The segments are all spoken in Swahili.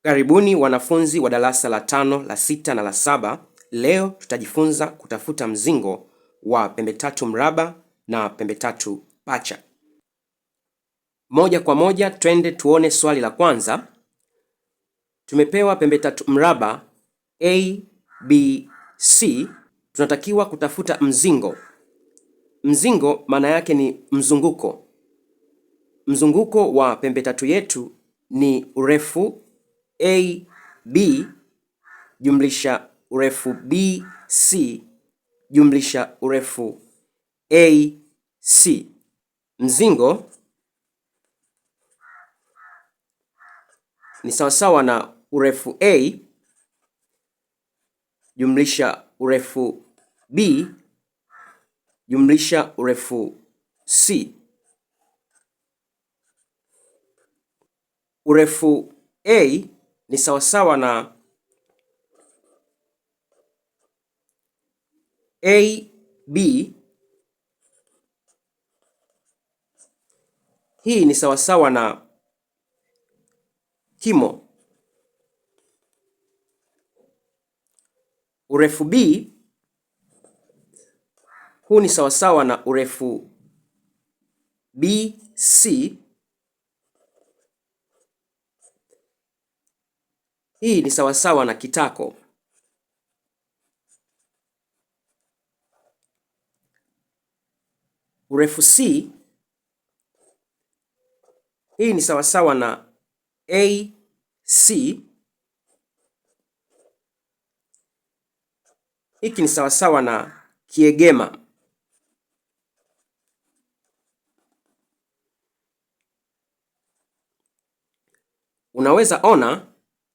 Karibuni wanafunzi wa darasa la 5, la 6 na la 7. Leo tutajifunza kutafuta mzingo wa pembe tatu mraba na pembe tatu pacha. Moja kwa moja twende tuone swali la kwanza. Tumepewa pembe tatu mraba A, B, C. Tunatakiwa kutafuta mzingo. Mzingo maana yake ni mzunguko. Mzunguko wa pembe tatu yetu ni urefu AB jumlisha urefu BC jumlisha urefu AC. Mzingo ni sawasawa na urefu A jumlisha urefu B jumlisha urefu C. Urefu A ni sawasawa na AB. Hii ni sawasawa na kimo. Urefu B huu ni sawasawa na urefu BC. Hii ni sawasawa na kitako. Urefu C hii ni sawasawa na AC. Hiki ni sawasawa na kiegema. Unaweza ona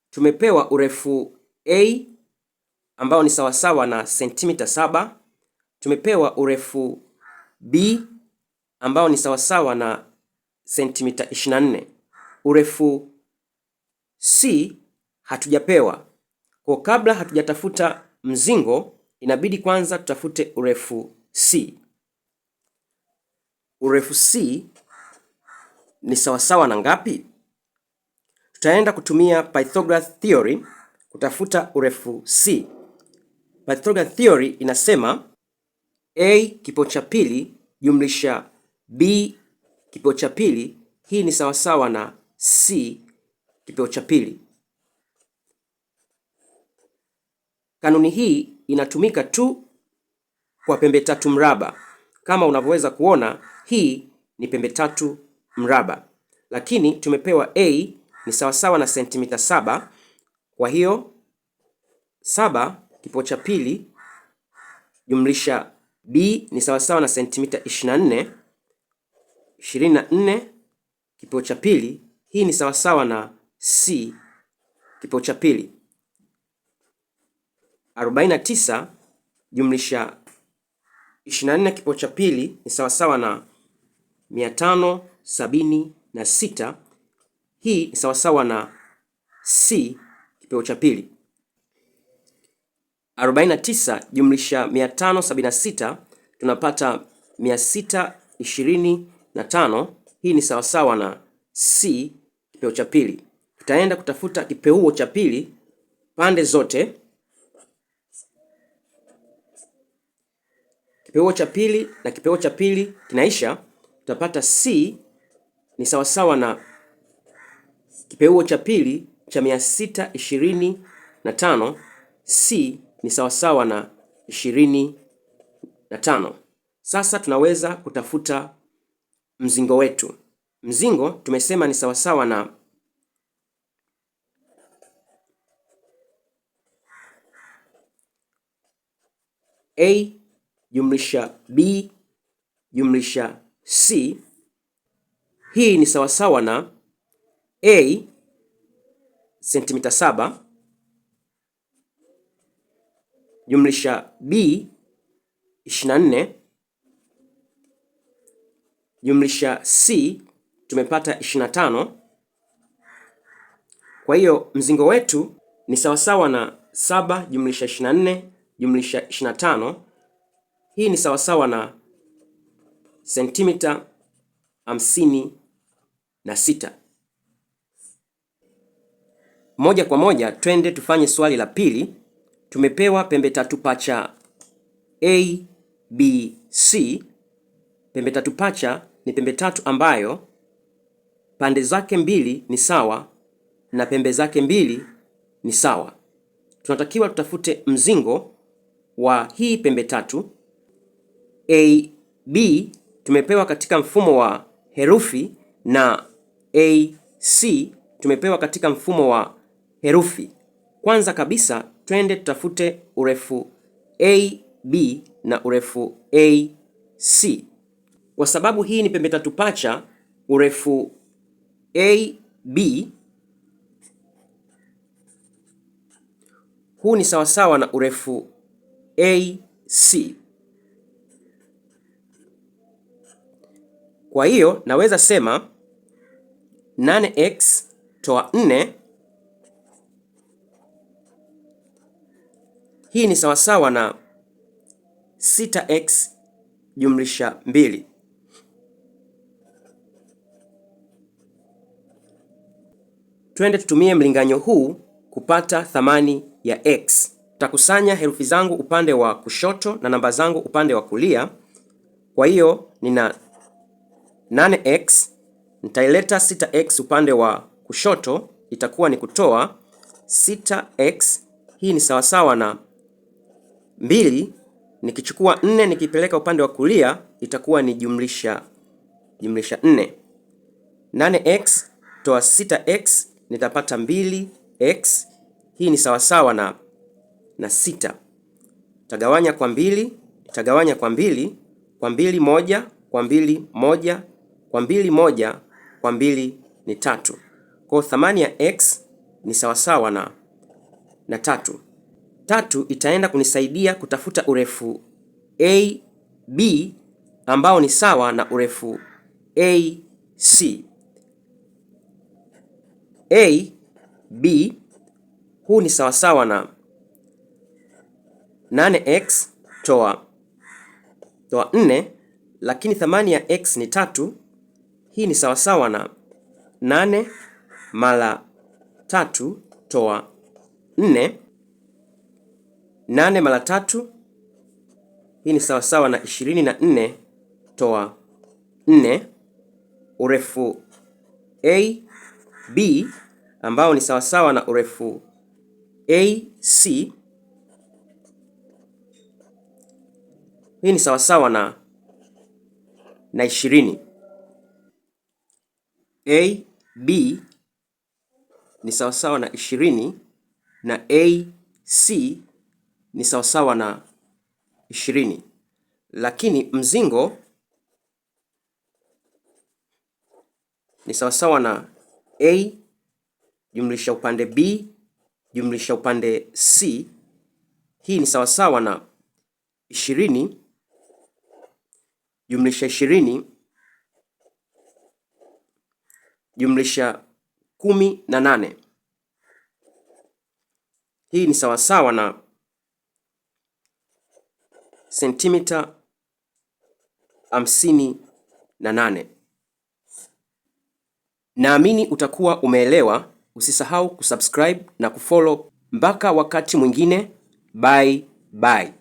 tumepewa urefu A ambao ni sawasawa na sentimita 7. Tumepewa urefu B ambao ni sawasawa na sentimita 24. Urefu C hatujapewa. Kwa kabla hatujatafuta mzingo, inabidi kwanza tutafute urefu C. Urefu C ni sawasawa na ngapi? Tutaenda kutumia Pythagoras theory kutafuta urefu C. Pythagoras theory inasema A kipo cha pili jumlisha B kipo cha pili, hii ni sawasawa na C kipo cha pili. Kanuni hii inatumika tu kwa pembe tatu mraba. Kama unavyoweza kuona, hii ni pembe tatu mraba, lakini tumepewa A ni sawasawa na sentimita 7. Kwa hiyo 7 kipo cha pili jumlisha B ni sawasawa na sentimita 24. 24 kipo cha pili, hii ni sawasawa na C kipo cha pili. 49 jumlisha 24 kipo cha pili ni sawasawa na 576. Hii ni sawasawa na C kipo cha pili. 49 jumlisha 576 tunapata 625. Hii ni sawasawa na C kipeo cha pili. Tutaenda kutafuta kipeuo cha pili pande zote. Kipeuo cha pili na kipeuo cha pili kinaisha, tutapata C ni sawasawa na kipeuo cha pili cha 625. C ni sawasawa na 25. Sasa tunaweza kutafuta mzingo wetu. Mzingo tumesema ni sawasawa na A jumlisha B jumlisha C. Hii ni sawasawa na A sentimita 7 jumlisha B 24 jumlisha C tumepata 25. Kwa hiyo mzingo wetu ni sawasawa na 7 jumlisha 24 jumlisha 25. Hii ni sawasawa na sentimita 56. moja kwa moja twende tufanye swali la pili. Tumepewa pembe tatu pacha A, B, C. Pembe tatu pacha ni pembe tatu ambayo pande zake mbili ni sawa na pembe zake mbili ni sawa. Tunatakiwa tutafute mzingo wa hii pembe tatu. A, B tumepewa katika mfumo wa herufi na A, C tumepewa katika mfumo wa herufi. Kwanza kabisa twende tutafute urefu AB na urefu AC. Kwa sababu hii ni pembe tatu pacha, urefu AB huu ni sawasawa na urefu AC. Kwa hiyo naweza sema 8x toa 4 hii ni sawasawa na 6x jumlisha 2. Twende tutumie mlinganyo huu kupata thamani ya x. Tutakusanya herufi zangu upande wa kushoto na namba zangu upande wa kulia. Kwa hiyo nina 8x, nitaileta 6x upande wa kushoto, itakuwa ni kutoa 6x. Hii ni sawasawa na 2. Nikichukua 4 nikipeleka upande wa kulia itakuwa ni jumlisha 4. 8x toa 6x nitapata 2x. Hii ni sawasawa na 6. Tagawanya kwa 2, itagawanya kwa 2, kwa 2 1, kwa 2 1, kwa 2 1, kwa 2 ni 3. Kwa thamani ya x ni sawasawa na 3. 3 itaenda kunisaidia kutafuta urefu AB ambao ni sawa na urefu AC. AB huu ni sawasawa na 8x toa 4, lakini thamani ya x ni 3. Hii ni sawasawa na 8 mara 3 toa 4. 8 mara 3 hii ni sawasawa na 24 toa 4. Urefu AB ambao ni sawasawa na urefu AC, hii ni sawasawa na 20. AB ni sawasawa na 20 na AC ni sawasawa na 20, lakini mzingo ni sawasawa na A jumlisha upande B jumlisha upande C. Hii ni sawasawa na 20 jumlisha 20 jumlisha 18. Hii ni sawasawa na sentimita 58. Naamini utakuwa umeelewa. Usisahau kusubscribe na kufollow. Mpaka wakati mwingine, bye bye.